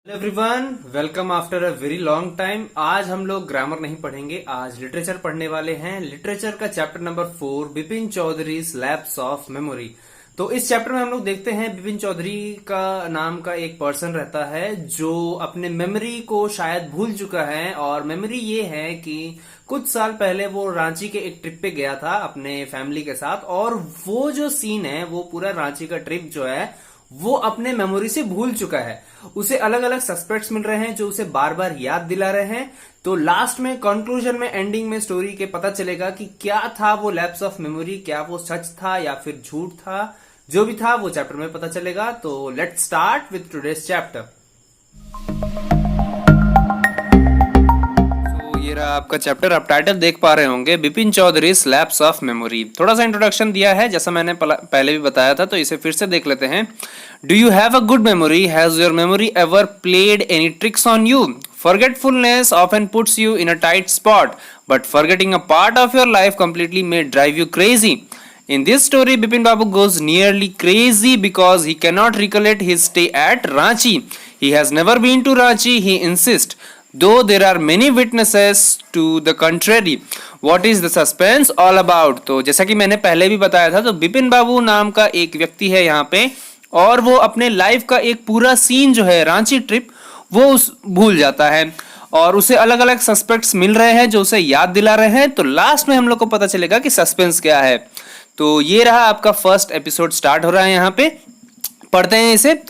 Hello everyone, welcome after a very long time. आज हम लोग ग्रामर नहीं पढ़ेंगे, आज लिटरेचर पढ़ने वाले हैं। लिटरेचर का chapter number 4, Bipin Choudhury lapse of memory. तो इस चैप्टर में हम लोग देखते हैं बिपिन चौधरी का नाम का एक पर्सन रहता है जो अपने मेमोरी को शायद भूल चुका है। और मेमोरी ये है कि कुछ साल पहले वो रांची के एक ट्रिप पे गया था अपने फैमिली के साथ, और वो जो सीन है, वो पूरा रांची का ट्रिप जो है वो अपने मेमोरी से भूल चुका है। उसे अलग अलग सस्पेक्ट्स मिल रहे हैं जो उसे बार बार याद दिला रहे हैं। तो लास्ट में, कंक्लूजन में, एंडिंग में स्टोरी के पता चलेगा कि क्या था वो लैप्स ऑफ मेमोरी, क्या वो सच था या फिर झूठ था। जो भी था वो चैप्टर में पता चलेगा। तो let's start with today's chapter. ये रहा आपका चैप्टर। आप टाइटल देख पा रहे होंगे, Bipin Choudhury lapse of memory. थोड़ा सा इंट्रोडक्शन दिया है जैसा मैंने पहले भी बताया था, तो इसे फिर से देख लेते हैं। Do you have a good memory? Has your memory ever played any tricks on you? Forgetfulness often puts you in a tight spot, but forgetting a part of your life completely may drive you crazy. In this story, Bipin Babu goes nearly crazy because he cannot recollect his stay at Ranchi. He has never been to Ranchi, he insists, though there are many witnesses to the contrary. What is the suspense all about? तो जैसा कि मैंने पहले भी बताया था, तो बिपिन बाबू नाम का एक व्यक्ति है यहाँ पे, और वो अपने लाइफ का एक पूरा सीन जो है रांची ट्रिप, वो भूल जाता है और उसे अलग अलग सस्पेक्ट्स मिल रहे हैं जो उसे याद दिला रहे हैं। तो लास्ट में हम लोग को पता चलेगा कि सस्पेंस क्या है। तो ये रहा आपका फर्स्ट एपिसोड स्टार्ट हो रहा है यहाँ पे। पढ़ते हैं इसे।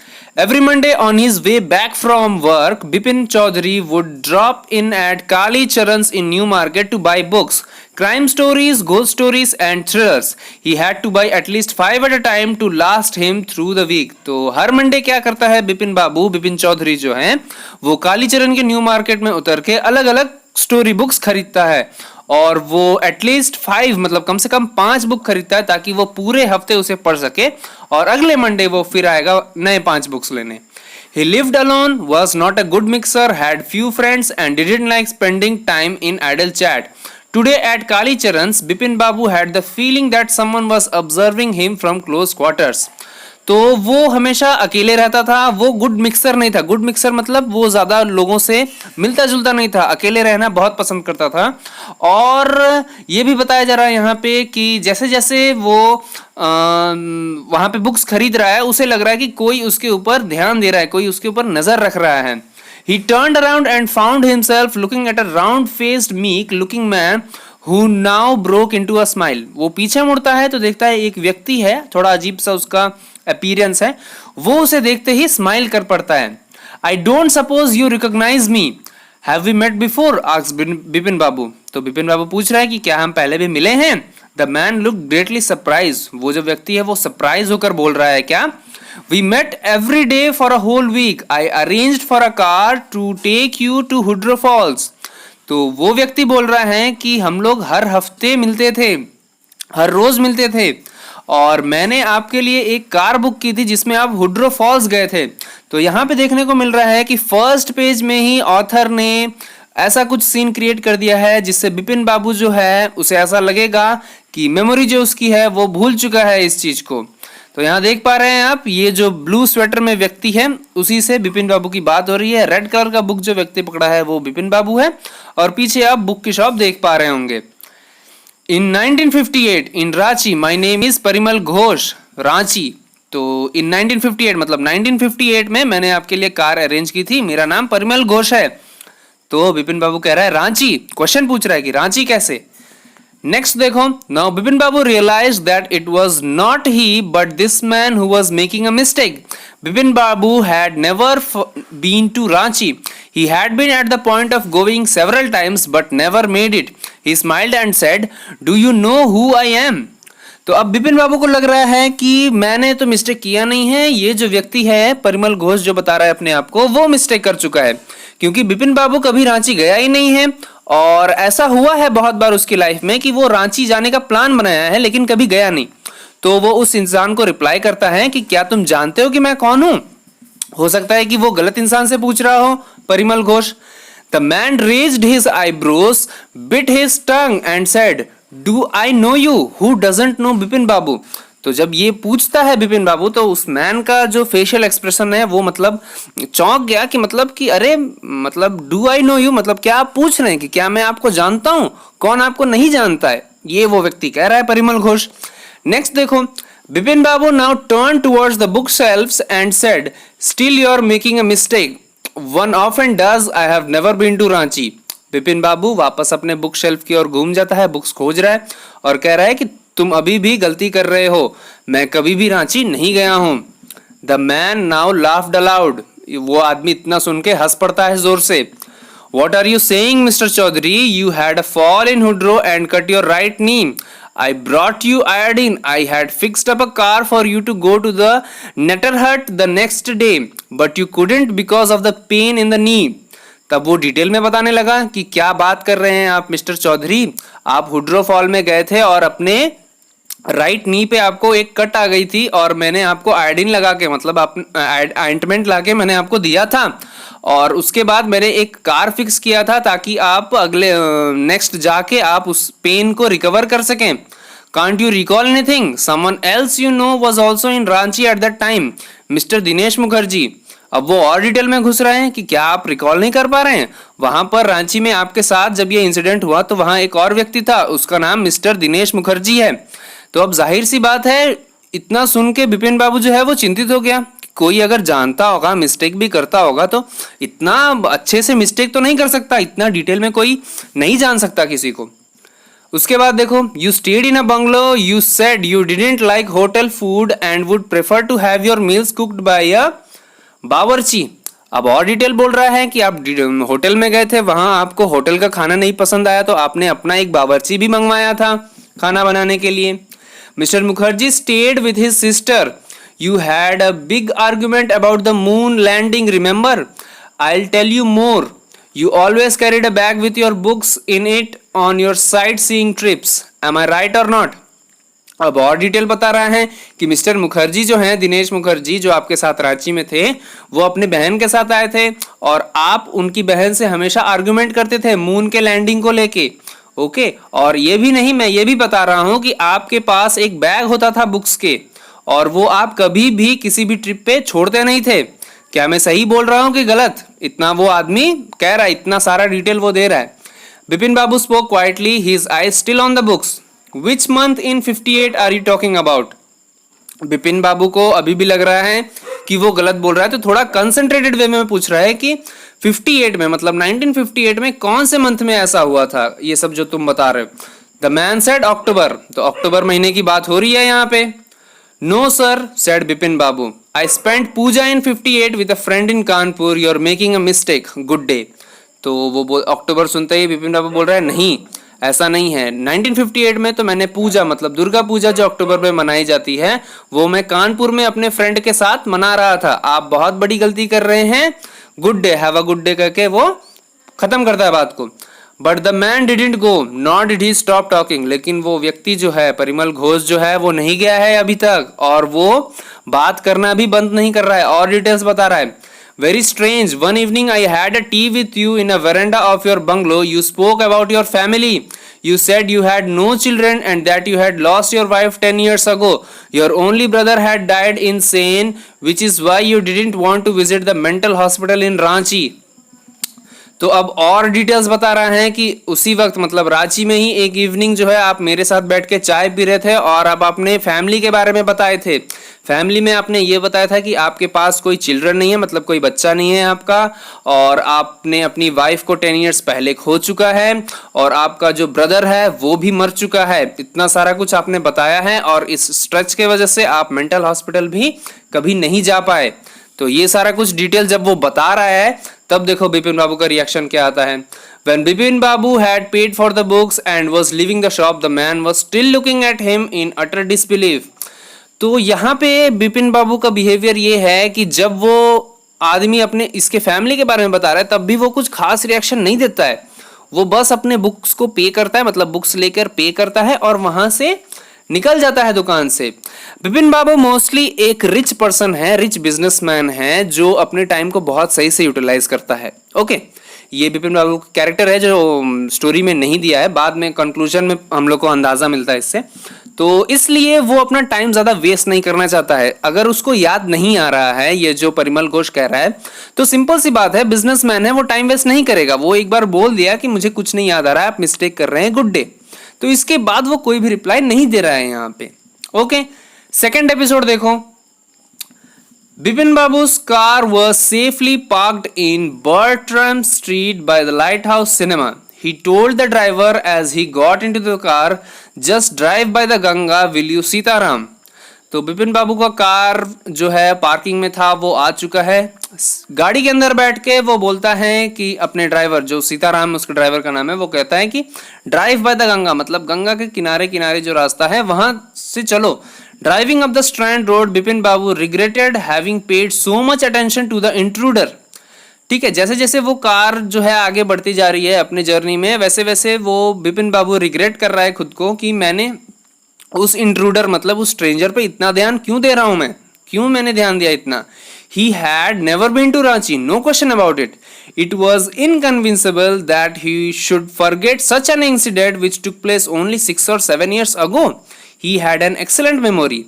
Every Monday on his way back from work, Bipin Chaudhary would drop in at Kali Charan's in New Market to buy books, crime stories, ghost stories and thrillers. He had to buy at least 5 at a time to last him through the week. तो हर Monday क्या करता है बिपिन बाबू, बिपिन चौधरी जो हैं, वो काली चरण के new market में उतर के अलग अलग स्टोरी बुक्स खरीदता है, और वो एटलीस्ट 5 मतलब कम से कम 5 बुक खरीदता है ताकि वो पूरे हफ्ते उसे पढ़ सके, और अगले मंडे वो फिर आएगा नए 5 बुक्स लेने। He lived alone, was not a good mixer, had few friends and didn't like spending time in idle chat. Today at Kali Charan's, Bipin Babu had the feeling that someone was observing him from close quarters. तो वो हमेशा अकेले रहता था, वो good mixer नहीं था। Good mixer मतलब वो ज्यादा लोगों से मिलता जुलता नहीं था, अकेले रहना बहुत पसंद करता था। और ये भी बताया जा रहा है यहाँ पे कि जैसे जैसे वो वहाँ पे बुक्स खरीद रहा है, उसे लग रहा है कि कोई उसके ऊपर ध्यान दे रहा है, कोई उसके ऊपर नजर रख रहा है। He turned around and found himself looking at a round-faced, meek-looking man who now broke into a smile. वो पीछे मुड़ता है तो देखता है एक व्यक्ति है, थोड़ा अजीब सा उसका अपीयरेंस है। वो उसे देखते ही स्माइल कर पड़ता है। I don't suppose you recognize me. Have we met before? asks Bipin Babu. तो बिपिन बाबू पूछ रहा है कि क्या हम पहले भी मिले हैं? The man looked greatly surprised. वो जो व्यक्ति है वो सरप्राइज होकर बोल रहा है क्या? We met every day for a whole week. I arranged for a car to take you to Hudro Falls. तो वो व्यक्ति बोल रहा है कि हम लोग हर हफ्ते मिलते थे, हर रोज मिलते थे, और मैंने आपके लिए एक कार बुक की थी जिसमें आप हुड्रो फॉल्स गए थे। तो यहाँ पे देखने को मिल रहा है कि फर्स्ट पेज में ही ऑथर ने ऐसा कुछ सीन क्रिएट कर दिया है जिससे बिपिन बाबू जो है उसे ऐसा लगेगा कि मेमोरी जो उसकी है वो भूल चुका है इस चीज को। तो यहाँ देख पा रहे हैं आप, ये जो ब्लू स्वेटर में व्यक्ति है उसी से बिपिन बाबू की बात हो रही है। रेड कलर का बुक जो व्यक्ति पकड़ा है वो बिपिन बाबू है, और पीछे आप बुक की शॉप देख पा रहे होंगे। In 1958 in Ranchi, my name is Parimal Ghosh, Ranchi. तो in 1958 मतलब 1958 में मैंने आपके लिए कार अरेंज की थी, मेरा नाम परिमल घोष है। तो बिपिन बाबू कह रहा है रांची, क्वेश्चन पूछ रहा है कि रांची कैसे। नेक्स्ट देखो। Now Bipin Babu realised that it was not he but this man who was making a mistake. Bipin Babu had never been to Ranchi. He had been at the point of going several times but never made it. He smiled and said, "Do you know who I am?" तो अब बिपिन बाबू को लग रहा है कि मैंने तो mistake किया नहीं है, ये जो व्यक्ति है परिमल घोष जो बता रहा है अपने आप को, वो मिस्टेक कर चुका है, क्योंकि बिपिन बाबू कभी रांची गया ही नहीं है। और ऐसा हुआ है बहुत बार उसकी लाइफ में कि वो रांची जाने का प्लान बनाया है लेकिन कभी गया नहीं। तो वो उस इंसान को रिप्लाई करता है कि क्या तुम जानते हो कि मैं कौन हूं? हो सकता है कि वो गलत इंसान से पूछ रहा हो, Parimal Ghosh. The man raised his eyebrows, bit his tongue and said, do I know you? Who doesn't know Bipin Babu? तो जब ये पूछता है बिपिन बाबू तो उस मैन का जो फेशियल एक्सप्रेशन है वो मतलब चौंक गया कि मतलब कि अरे मतलब डू आई नो यू, मतलब क्या आप पूछ रहे हैं कि क्या मैं आपको जानता हूं, कौन आपको नहीं जानता है, ये वो व्यक्ति कह रहा है परिमल घोष। नेक्स्ट देखो, Bipin Babu now turn towards the book shelves and said still you are making a mistake, one often does, I have never been to Ranchi. Bipin Babu वापस अपने बुक शेल्फ की ओर घूम जाता है, बुक्स खोज रहा है और कह रहा है कि तुम अभी भी गलती कर रहे हो, मैं कभी भी रांची नहीं गया हूं। The man now laughed allowed, वो आदमी इतना सुन के हंस पड़ता है जोर से। What are you saying mister Chaudhary, you had a fall in Hundru and cut your right knee, I brought you iodine. I had fixed up a car for you to go to the netter hut the next day, but you couldn't because of the pain in the knee. तब वो detail में बताने लगा कि क्या बात कर रहे हैं आप मिस्टर चौधरी, आप हुड्रो फॉल में गए थे और अपने राइट नी पे आपको एक कट आ गई थी और मैंने आपको आयोडीन लगा के मतलब आप आइंटमेंट ला के मैंने आपको दिया था और उसके बाद मैंने एक कार फिक्स किया था ताकि आप अगले नेक्स्ट जाके आप उस पेन को रिकवर कर सकें। Can't you recall anything, someone else you know was also in Ranchi at that time, mister Dinesh Mukherjee. अब वो और डिटेल में घुस रहे हैं कि क्या आप रिकॉल नहीं कर पा रहे हैं, वहां पर रांची में आपके साथ जब ये इंसिडेंट हुआ तो वहां एक और व्यक्ति था, उसका नाम मिस्टर दिनेश मुखर्जी है। तो अब जाहिर सी बात है, इतना सुन के बिपिन बाबू जो है वो चिंतित हो गया। कोई अगर जानता होगा, मिस्टेक भी करता होगा तो इतना अच्छे से मिस्टेक तो नहीं कर सकता, इतना डिटेल में कोई नहीं जान सकता किसी को। उसके बाद देखो, you stayed in a bungalow, you said you didn't like hotel food and would prefer to have your meals cooked by a bawarchi. अब और डिटेल बोल रहा है कि आप होटल में गए थे, वहां आपको होटल का खाना नहीं पसंद आया तो आपने अपना एक बावर्ची भी मंगवाया था खाना बनाने के लिए। Mister Mukherjee stayed with his sister. You had a big argument about the moon landing, remember? I'll tell you more. You always carried a bag with your books in it on your sightseeing trips. Am I right or not? अब और detail बता रहा है कि mister Mukherjee जो हैं, दिनेश मुखर्जी जो आपके साथ रांची में थे, वो अपने बहन के साथ आए थे और आप उनकी बहन से हमेशा आर्गुमेंट करते थे मून के लैंडिंग को लेके। ओके और ये भी नहीं, मैं ये भी बता रहा हूं कि आपके पास एक बैग होता था बुक्स के और वो आप कभी भी किसी भी ट्रिप पे छोड़ते नहीं थे। क्या मैं सही बोल रहा हूं कि गलत? इतना वो आदमी कह रहा है, इतना सारा डिटेल वो दे रहा है। Bipin Babu spoke quietly, his eyes still on the books. Which month in 58 are you talking about? Bipin Babu को अभी भी लग रहा है कि वो गलत बोल रहा है, तो थोड़ा कंसंट्रेटेड वे में पूछ रहा है कि 58 में मतलब 1958 में कौन से मंथ में ऐसा हुआ था ये सब जो तुम बता रहे हो? द मैन सेड अक्टूबर, तो अक्टूबर महीने की बात हो रही है यहाँ पे। No sir, said Bipin Babu, I spent Puja in 58 with a friend in Kanpur, you are making a mistake, good day. तो वो अक्टूबर सुनते ही बिपिन बाबू बोल रहा है नहीं ऐसा नहीं है, 1958 में तो मैंने पूजा मतलब दुर्गा पूजा जो अक्टूबर में मनाई जाती है वो मैं कानपुर में अपने फ्रेंड के साथ मना रहा था, आप बहुत बड़ी गलती कर रहे हैं, good day, have a good day करके वो खत्म करता है बात को। But the man didn't go not did he stop talking, लेकिन वो व्यक्ति जो है परिमल घोष जो है वो नहीं गया है अभी तक और वो बात करना भी बंद नहीं कर रहा है और डिटेल्स बता रहा है। Very strange. One evening I had a tea with you in a veranda of your bungalow. You spoke about your family. You said you had no children and that you had lost your wife 10 years ago. Your only brother had died insane, which is why you didn't want to visit the mental hospital in Ranchi. तो अब और details बता रहा है कि उसी वक्त मतलब रांची में ही एक इवनिंग जो है आप मेरे साथ बैठ के चाय पी रहे थे और अब अपने फैमिली के बारे में बताए थे। फैमिली में आपने ये बताया था कि आपके पास कोई चिल्ड्रन नहीं है, मतलब कोई बच्चा नहीं है आपका, और आपने अपनी वाइफ को 10 ईयर्स पहले खो चुका है और आपका जो ब्रदर है वो भी मर चुका है। इतना सारा कुछ आपने बताया है और इस स्ट्रेच के वजह से आप मेंटल हॉस्पिटल भी कभी नहीं जा पाए। तो ये सारा कुछ डिटेल जब वो बता रहा है तब देखो बिपिन बाबू का रिएक्शन क्या आता है। When Bipin Babu had paid for the books and was leaving the shop, the man was still looking at him in utter disbelief. तो यहाँ पे बिपिन बाबू का बिहेवियर ये है कि जब वो आदमी अपने इसके फैमिली के बारे में बता रहा है तब भी वो कुछ खास रिएक्शन नहीं देता है। वो बस अपने बुक्स को पे करता है, मतलब बुक्स लेकर पे करता है और वहां से निकल जाता है दुकान से। बिपिन बाबू मोस्टली एक रिच पर्सन है, रिच बिजनेसमैन है जो अपने टाइम को बहुत सही से यूटिलाइज करता है। ओके, ये बिपिन बाबू का कैरेक्टर है जो स्टोरी में नहीं दिया है, बाद में कंक्लूजन में हम लोग को अंदाजा मिलता है इससे। तो इसलिए वो अपना टाइम ज्यादा वेस्ट नहीं करना चाहता है। अगर उसको याद नहीं आ रहा है ये जो परिमल घोष कह रहा है, तो सिंपल सी बात है, बिजनेसमैन है, वो टाइम वेस्ट नहीं करेगा। वो एक बार बोल दिया कि मुझे कुछ नहीं याद आ रहा है, आप मिस्टेक कर रहे हैं, गुड डे। तो इसके बाद वो कोई भी रिप्लाई नहीं दे रहा है यहाँ पे। ओके, सेकेंड एपिसोड देखो। Bipin Babu's car was safely parked in Bertram Street by the Lighthouse Cinema. He told the driver as he got into the car, just drive by the Ganga, will you Sitaram? तो बिपिन बाबू का car जो है parking में था, वो आ चुका है। गाड़ी के अंदर बैठ के वो बोलता है कि अपने ड्राइवर, जो सीताराम उसके ड्राइवर का नाम है, वो कहता है कि ड्राइव बाय द गंगा, मतलब गंगा के किनारे किनारे जो रास्ता है वहां से चलो। Driving up the Strand Road, Bipin Babu regretted having paid so much attention to the intruder. ठीक है, जैसे जैसे वो कार जो है आगे बढ़ती जा रही है अपने जर्नी में, वैसे वैसे वो बिपिन बाबू रिग्रेट कर रहा है खुद को कि मैंने उस इंट्रूडर, मतलब उस स्ट्रेंजर पे इतना ध्यान क्यों दे रहा हूं मैं, क्यों मैंने ध्यान दिया इतना। He had never been to Ranchi, no question about it. It was inconceivable that he should forget such an incident which took place only 6 or 7 years ago. He had an excellent memory.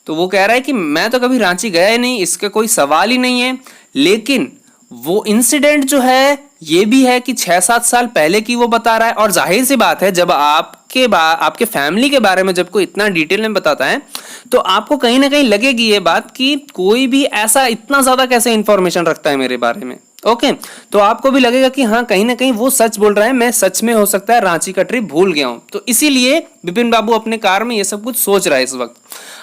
तो वो कह रहा है कि मैं तो कभी रांची गया ही नहीं, इसका कोई सवाल ही नहीं है, लेकिन वो इंसिडेंट जो है ये भी है कि 6-7 साल पहले की वो बता रहा है। और जाहिर सी बात है, जब आपके फैमिली के बारे में जब कोई इतना डिटेल में बताता है तो आपको कहीं ना कहीं लगेगी ये बात कि कोई भी ऐसा इतना ज्यादा कैसे इंफॉर्मेशन रखता है मेरे बारे में। ओके, तो आपको भी लगेगा कि हाँ, कहीं ना कहीं वो सच बोल रहा है, मैं सच में हो सकता है रांची का ट्रिप भूल गया हूं। तो इसीलिए बिपिन बाबू अपने कार में ये सब कुछ सोच रहा है इस वक्त।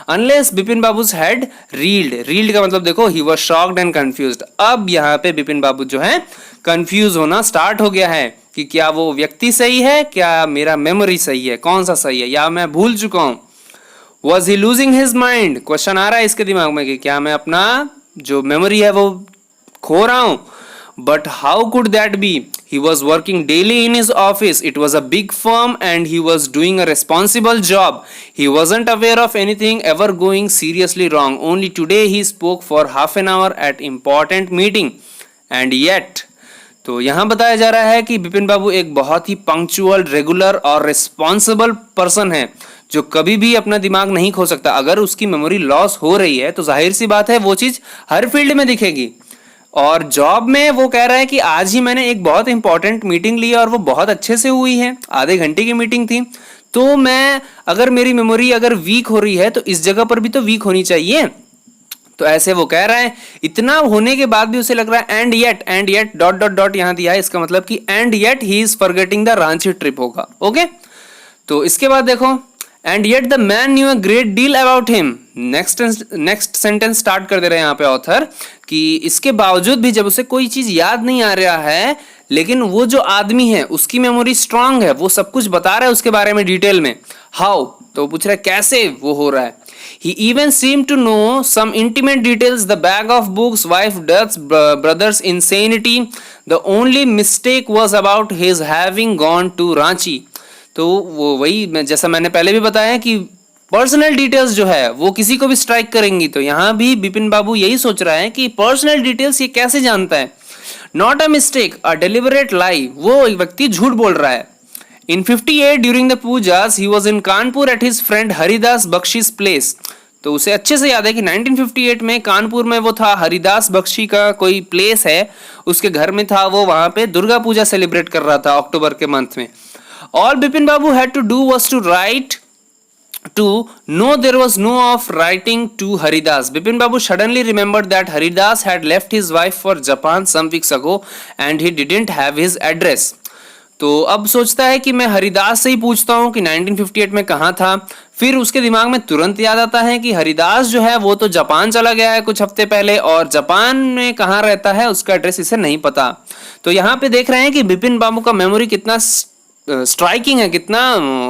Unless Bipin babus head reeled का मतलब देखो, he was shocked and confused. अब यहाँ पे बिपिन बाबू जो है कंफ्यूज होना स्टार्ट हो गया है कि क्या वो व्यक्ति सही है, क्या मेरा मेमोरी सही है, कौन सा सही है, या मैं भूल चुका हूं। Was he losing his mind, question आ रहा है इसके दिमाग में कि क्या मैं अपना जो मेमोरी है वो खो रहा हूं। But how could that be, he was working daily in his office, it was a big firm and he was doing a responsible job. He wasn't aware of anything ever going seriously wrong. Only today he spoke for half an hour at important meeting and yet, तो यहां बताया जा रहा है कि बिपिन बाबू एक बहुत ही punctual, regular और रिस्पॉन्सिबल पर्सन है जो कभी भी अपना दिमाग नहीं खो सकता। अगर उसकी मेमोरी लॉस हो रही है तो जाहिर सी बात है वो चीज हर फील्ड में दिखेगी। और जॉब में वो कह रहा है कि आज ही मैंने एक बहुत इंपॉर्टेंट मीटिंग ली और वो बहुत अच्छे से हुई है, आधे घंटे की मीटिंग थी। तो मैं, अगर मेरी मेमोरी अगर वीक हो रही है तो इस जगह पर भी तो वीक होनी चाहिए। तो ऐसे वो कह रहा है। इतना होने के बाद भी उसे लग रहा है and yet dot dot dot यहां दिया है, इसका मतलब कि and yet he is forgetting the Ranchi trip होगा। ओके, तो इसके बाद देखो, and yet the man new a great deal about him. Next sentence start कर दे रहे हैं यहाँ पे ऑथर कि इसके बावजूद भी जब उसे कोई चीज याद नहीं आ रहा है, लेकिन वो जो आदमी है उसकी मेमोरी स्ट्रांग है, वो सब कुछ बता रहा है उसके बारे में डिटेल में। हाउ, तो वो पूछ रहा है कैसे वो हो रहा है। He even seemed to know some intimate details, the bag of books, wife deaths, brother's insanity. The only mistake was about his having gone to Ranchi. तो वो वही जैसा मैंने पहले भी बताया कि पर्सनल डिटेल्स जो है वो किसी को भी स्ट्राइक करेंगी। तो यहाँ भी बिपिन बाबू यही सोच रहा है कि पर्सनल डिटेल्स ये कैसे जानता है। Not a mistake, a deliberate lie, वो व्यक्ति झूठ बोल रहा है। In 58 during the pujas he was in Kanpur at his friend Haridas बख्शी's place. तो उसे अच्छे से याद है कि 1958 में कानपुर में वो था, हरिदास बख्शी का कोई प्लेस है, उसके घर में था, वो वहां पे दुर्गा पूजा सेलिब्रेट कर रहा था अक्टूबर के मंथ में। All Bipin Babu had to do was to write to know there was no of writing to Haridas. Bipin Babu suddenly remembered that Haridas had left his wife for Japan some weeks ago and he didn't have his address. तो अब सोचता है कि मैं हरिदास से ही पूछता हूँ कि 1958 में कहाँ था। फिर उसके दिमाग में तुरंत याद आता है कि हरिदास जो है वो तो जापान चला गया है कुछ हफ्ते पहले, और जापान में कहाँ रहता है उसका एड्रेस इसे नहीं पता। तो यहाँ पे देख रहे हैं कि बिपिन बाबू का मेमोरी कितना स्ट्राइकिंग है, कितना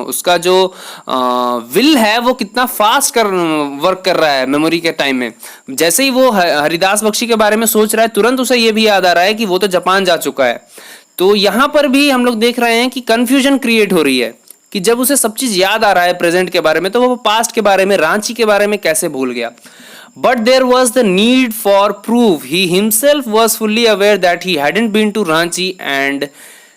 उसका जो विल है वो कितना फास्ट वर्क कर रहा है मेमोरी के टाइम में। जैसे ही वो हरिदास बख्शी के बारे में सोच रहा है, तुरंत उसे ये भी याद आ रहा है कि वो तो जापान जा चुका है। तो यहां पर भी हम लोग देख रहे हैं कि कंफ्यूजन क्रिएट हो रही है कि जब उसे सब चीज याद आ रहा है प्रेजेंट के बारे में, तो वो पास्ट के बारे में, रांची के बारे में कैसे भूल गया। But there was the need for proof, he himself was fully aware that he hadn't been to Ranchi and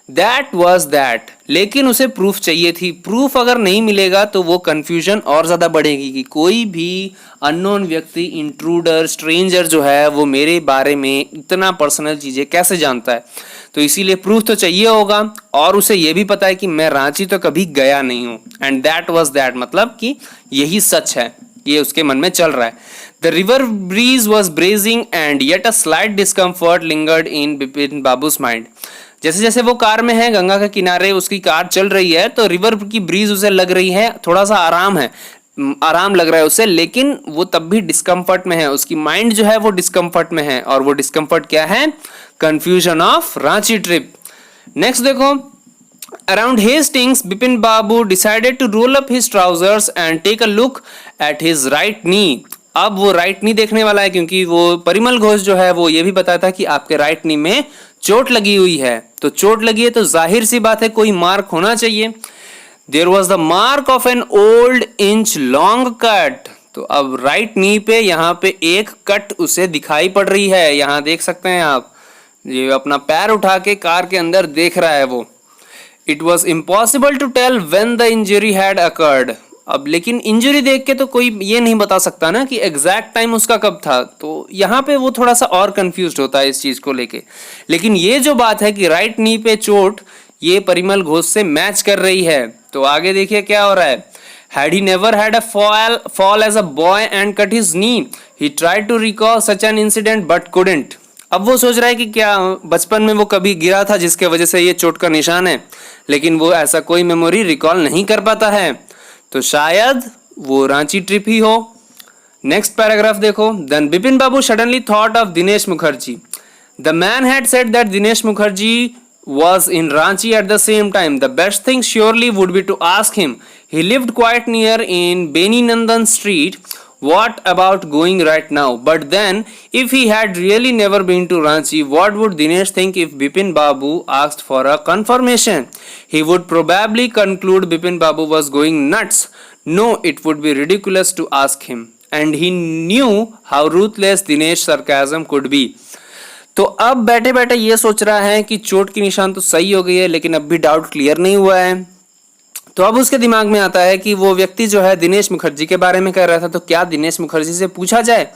that was that. लेकिन उसे प्रूफ चाहिए थी। प्रूफ अगर नहीं मिलेगा तो वो कंफ्यूजन और ज्यादा बढ़ेगी कि कोई भी अननोन व्यक्ति, इंट्रूडर, स्ट्रेंजर जो है वो मेरे बारे में इतना पर्सनल चीजें कैसे जानता है। तो इसीलिए प्रूफ तो चाहिए होगा, और उसे ये भी पता है कि मैं रांची तो कभी गया नहीं हूं। एंड दैट वॉज दैट मतलब कि यही सच है, ये उसके मन में चल रहा है। The river breeze was bracing and yet a slight discomfort lingered in Bipin Babu's mind. जैसे जैसे वो कार में है, गंगा के किनारे उसकी कार चल रही है, तो रिवर की ब्रीज उसे लग रही है, थोड़ा सा आराम लग रहा है उसे, लेकिन वो तब भी डिस्कम्फर्ट में है। उसकी माइंड जो है वो डिस्कम्फर्ट में है, और वो डिस्कम्फर्ट क्या है? Confusion of Ranchi trip. Next देखो, around Hastings Bipin Babu decided to roll up his trousers and take a look at his right knee. अब वो राइट नी देखने वाला है, क्योंकि वो परिमल घोष जो है वो ये भी बताया था कि आपके राइट नी में चोट लगी हुई है। तो चोट लगी है तो जाहिर सी बात है कोई मार्क होना चाहिए। There was the mark of an old inch long cut. तो अब राइट नी पे यहाँ पे एक कट उसे दिखाई पड़ रही है, यहाँ देख सकते हैं आप, ये अपना पैर उठा के कार के अंदर देख रहा है वो। It was impossible to tell when the injury had occurred. अब लेकिन इंजरी देख के तो कोई ये नहीं बता सकता ना कि एग्जैक्ट टाइम उसका कब था, तो यहाँ पे वो थोड़ा सा और कंफ्यूज्ड होता है इस चीज को लेके। लेकिन ये जो बात है कि राइट नी पे चोट, ये परिमल घोष से मैच कर रही है। तो आगे देखिए क्या हो रहा है। Had he never had a fall as a boy and cut his knee, he tried to recall such an incident but couldn't. अब वो सोच रहा है कि क्या बचपन में वो कभी गिरा था जिसके वजह से ये चोट का निशान है, लेकिन वो ऐसा कोई मेमोरी रिकॉल नहीं कर पाता है। तो शायद वो रांची ट्रिप ही हो। नेक्स्ट पैराग्राफ देखो। Then Bipin Babu suddenly thought of Dinesh Mukherjee. The man had said that Dinesh Mukherjee was in Ranchi at the same time. The best thing surely would be to ask him. He lived quite near in Beni Nandan Street. What about going right now? But then, if he had really never been to Ranchi, what would Dinesh think if Bipin Babu asked for a confirmation? He would probably conclude Bipin Babu was going nuts. No, it would be ridiculous to ask him. And he knew how ruthless Dinesh sarcasm could be. तो अब बैठे बैठे ये सोच रहा है कि चोट की निशान तो सही हो गई है, लेकिन अब भी डाउट क्लियर नहीं हुआ है। तो अब उसके दिमाग में आता है कि वो व्यक्ति जो है दिनेश मुखर्जी के बारे में कह रहा था, तो क्या दिनेश मुखर्जी से पूछा जाए।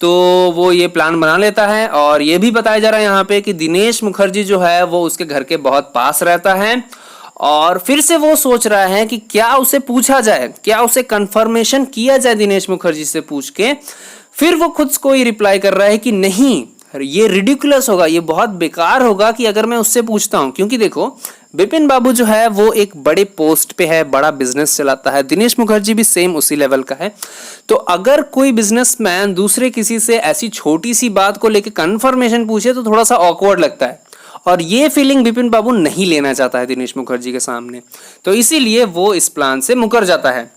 तो वो ये प्लान बना लेता है, और ये भी बताया जा रहा है यहाँ पे कि दिनेश मुखर्जी जो है वो उसके घर के बहुत पास रहता है। और फिर से वो सोच रहा है कि क्या उसे पूछा जाए, क्या उसे कंफर्मेशन किया जाए दिनेश मुखर्जी से पूछ के। फिर वो खुद को ही रिप्लाई कर रहा है कि नहीं, ये रिडिकुलस होगा, ये बहुत बेकार होगा कि अगर मैं उससे पूछता हूं। क्योंकि देखो, बिपिन बाबू जो है वो एक बड़े पोस्ट पे है, बड़ा बिजनेस चलाता है। दिनेश मुखर्जी भी सेम उसी लेवल का है। तो अगर कोई बिजनेसमैन दूसरे किसी से ऐसी छोटी सी बात को लेकर कंफर्मेशन पूछे तो थोड़ा सा ऑकवर्ड लगता है, और ये फीलिंग बिपिन बाबू नहीं लेना चाहता है दिनेश मुखर्जी के सामने। तो इसीलिए वो इस प्लान से मुकर जाता है।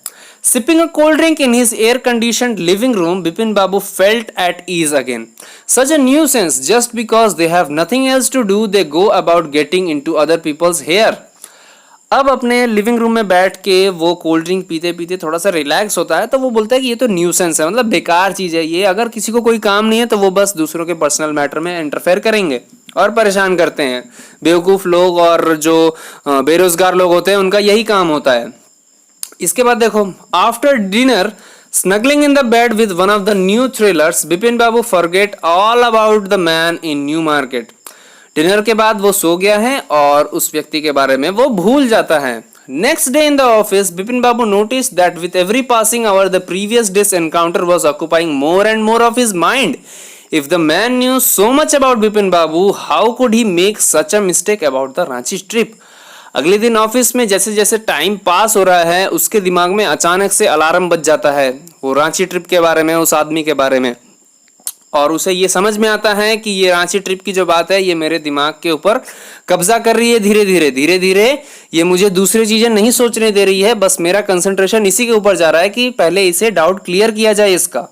Sipping a cold drink in his air-conditioned living room, Bipin Babu felt at ease again. Such a nuisance, just because they have nothing else to do, they go about getting into other people's hair. अब अपने living room में बैठ के वो cold drink पीते पीते थोड़ा सा रिलैक्स होता है, तो वो बोलता है कि ये तो न्यूसेंस है, मतलब बेकार चीज़ है ये। अगर किसी को कोई काम नहीं है तो वो बस दूसरों के पर्सनल मैटर में इंटरफेयर करेंगे और परेशान करते हैं। बेवकूफ़ लोग और जो बेरोजगार लोग होते हैं उनका यही काम होता है। इसके बाद देखो, after dinner snuggling in the bed with one of the new thrillers, Bipin Babu forget all about the man in New Market. Dinner के बाद वो सो गया है और उस व्यक्ति के बारे में वो भूल जाता है। Next day in the office, Bipin Babu notice that with every passing hour the previous day's encounter was occupying more and more of his mind. If the man knew so much about Bipin Babu, how could he make such a mistake about the Ranchi trip? अगले दिन office में जैसे जैसे time pass हो रहा है, उसके दिमाग में अचानक से अलार्म बज जाता है वो रांची ट्रिप के बारे में, उस आदमी के बारे में। और उसे ये समझ में आता है कि ये रांची ट्रिप की जो बात है ये मेरे दिमाग के ऊपर कब्जा कर रही है। धीरे धीरे ये मुझे दूसरी चीजें नहीं सोचने दे रही है, बस मेरा कंसंट्रेशन इसी के ऊपर जा रहा है कि पहले इसे डाउट क्लियर किया जाए इसका।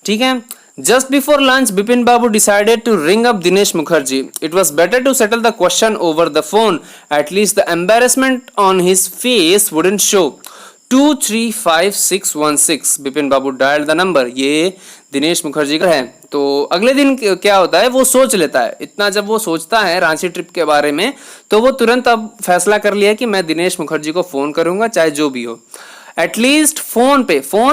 ठीक है, Just before lunch, Bipin Babu decided to ring up Dinesh Mukherjee. It was better to settle the question over the phone. At least the embarrassment on his face wouldn't show. 235616 Bipin Babu dial the number. ये दिनेश मुखर्जी का है। तो अगले दिन क्या होता है, वो सोच लेता है। इतना जब वो सोचता है रांची ट्रिप के बारे में, तो वो तुरंत अब फैसला कर लिया कि मैं दिनेश मुखर्जी को फोन करूंगा, चाहे जो भी हो। एटलीस्ट फोन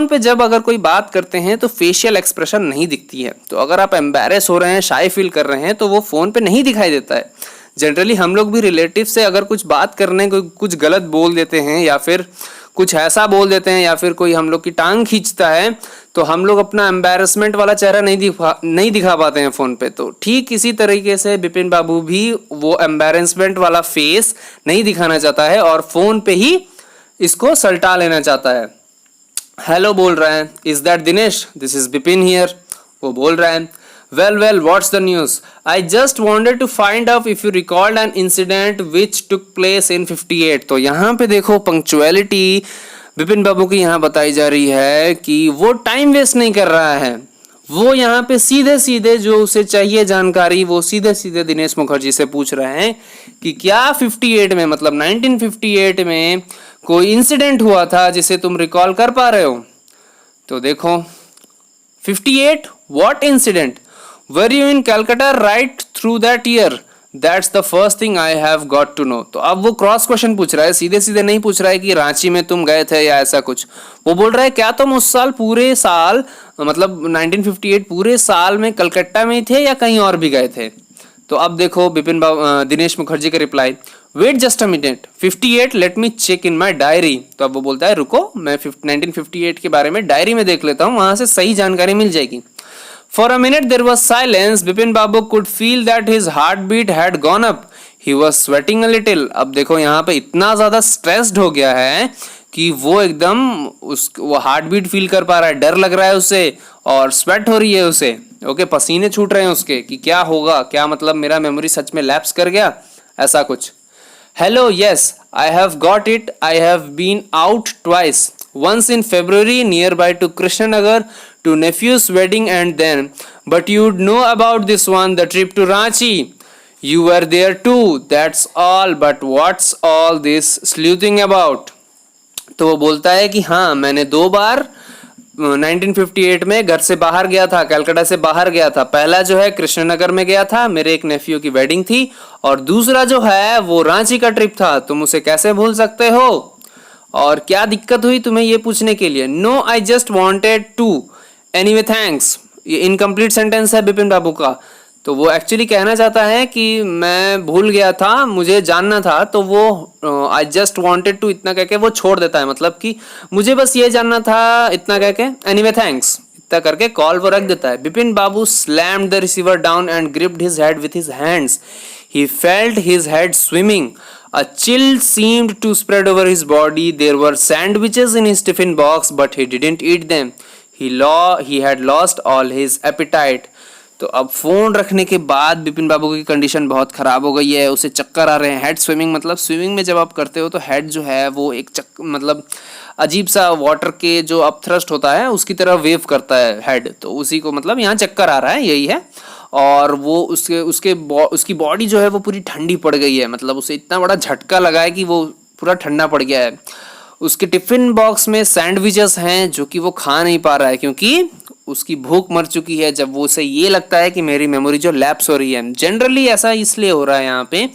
पे जब अगर कोई बात करते हैं तो फेशियल एक्सप्रेशन नहीं दिखती है। तो अगर आप एम्बैरेस हो रहे हैं, शाई फील कर रहे हैं, तो वो फोन पे नहीं दिखाई देता है। जनरली हम लोग भी रिलेटिव से अगर कुछ बात करने को कुछ गलत बोल देते हैं, या फिर कुछ ऐसा बोल देते हैं, या फिर कोई हम लोग की टांग खींचता है, तो हम लोग अपना एम्बैरेसमेंट वाला चेहरा नहीं दिखा पाते हैं फोन पे। तो ठीक इसी तरीके से बिपिन बाबू भी वो एम्बैरेसमेंट वाला फेस नहीं दिखाना चाहता है और फोन पे ही इसको सल्टा लेना चाहता है। हेलो बोल रहा है, is that Dinesh, this is Bipin here. वो बोल रहा है, well what's the news, I just wanted to find out if you recalled an incident which took place in 58। तो यहाँ पे देखो पंक्चुअलिटी बिपिन बाबू की यहाँ बताई जा रही है कि वो टाइम वेस्ट नहीं कर रहा है। वो यहाँ पे सीधे सीधे जो उसे चाहिए जानकारी, वो सीधे सीधे दिनेश मुखर्जी से पूछ रहे हैं कि क्या 58 में, मतलब 1958 में कोई इंसिडेंट हुआ था जिसे तुम रिकॉल कर पा रहे हो। तो देखो 58, what incident, were you in Calcutta right through that year, that's the first thing I have got to know. तो अब वो क्रॉस क्वेश्चन पूछ रहा है, सीधे सीधे नहीं पूछ रहा है कि रांची में तुम गए थे या ऐसा कुछ। वो बोल रहा है क्या तुम उस साल पूरे साल, मतलब 1958 पूरे साल में कलकत्ता में ही थे या कहीं और भी गए थे। तो अब देखो दिनेश मुखर्जी का reply, wait just a minute, 58 let me check in my diary. तो अब वो बोलता है रुको, मैं 1958 के बारे में डायरी में देख लेता हूँ, वहां से सही जानकारी मिल जाएगी। For a minute there was silence. Bipin Babu could feel that his heartbeat had gone up. He was sweating a little. अब देखो यहाँ पे इतना ज्यादा स्ट्रेस्ड हो गया है कि वो एकदम वो हार्ट बीट फील कर पा रहा है, डर लग रहा है उसे, और स्वेट हो रही है उसे। ओके, पसीने छूट रहे हैं उसके कि क्या होगा, क्या मतलब मेरा मेमोरी सच में लैप्स कर गया, ऐसा कुछ। Hello, yes I have got it, I have been out twice, once in February nearby to Krishnanagar to nephew's wedding, and then but you'd know about this one, the trip to Ranchi, you were there too, that's all, but what's all this sleuthing about। तो वो बोलता है कि हाँ, मैंने 2 बार 1958 में घर से बाहर गया था, कलकत्ता से बाहर गया था। पहला जो है कृष्णनगर में गया था, मेरे एक नेफ्यू की वेडिंग थी, और दूसरा जो है वो रांची का ट्रिप था। तुम उसे कैसे भूल सकते हो, और क्या दिक्कत हुई तुम्हें ये पूछने के लिए। No I just wanted to, anyway thanks. ये इनकम्प्लीट सेंटेंस है बिपिन बाबू का। तो वो एक्चुअली कहना चाहता है कि मैं भूल गया था, मुझे जानना था, तो वो आई जस्ट वॉन्टेड टू इतना कह के वो छोड़ देता है, मतलब कि मुझे बस ये जानना था इतना कह के, एनीवे थैंक्स इतना करके कॉल वो रख देता है। Bipin Babu slammed the receiver down and gripped his head with his hands. He felt his head swimming. A chill seemed to spread over his body. There were sandwiches in his tiffin box, but he didn't eat them. He had lost all his appetite. तो अब phone रखने के बाद बिपिन बाबू की condition बहुत खराब हो गई है, उसे चक्कर आ रहे हैं। हेड स्विमिंग मतलब स्विमिंग में जब आप करते हो तो हेड जो है वो एक मतलब अजीब सा वाटर के जो अपथ्रस्ट होता है उसकी तरह वेव करता है हेड, तो उसी को मतलब यहाँ चक्कर आ रहा है, यही है। और वो उसकी बॉडी जो है वो पूरी ठंडी पड़ गई है, मतलब उसे इतना बड़ा झटका लगा है कि वो पूरा ठंडा पड़ गया है। उसके टिफिन बॉक्स में सैंडविचेस हैं जो कि वो खा नहीं पा रहा है, क्योंकि उसकी भूख मर चुकी है। जब वो उसे ये लगता है कि मेरी मेमोरी जो लैप्स हो रही है, जनरली ऐसा इसलिए हो रहा है यहाँ पे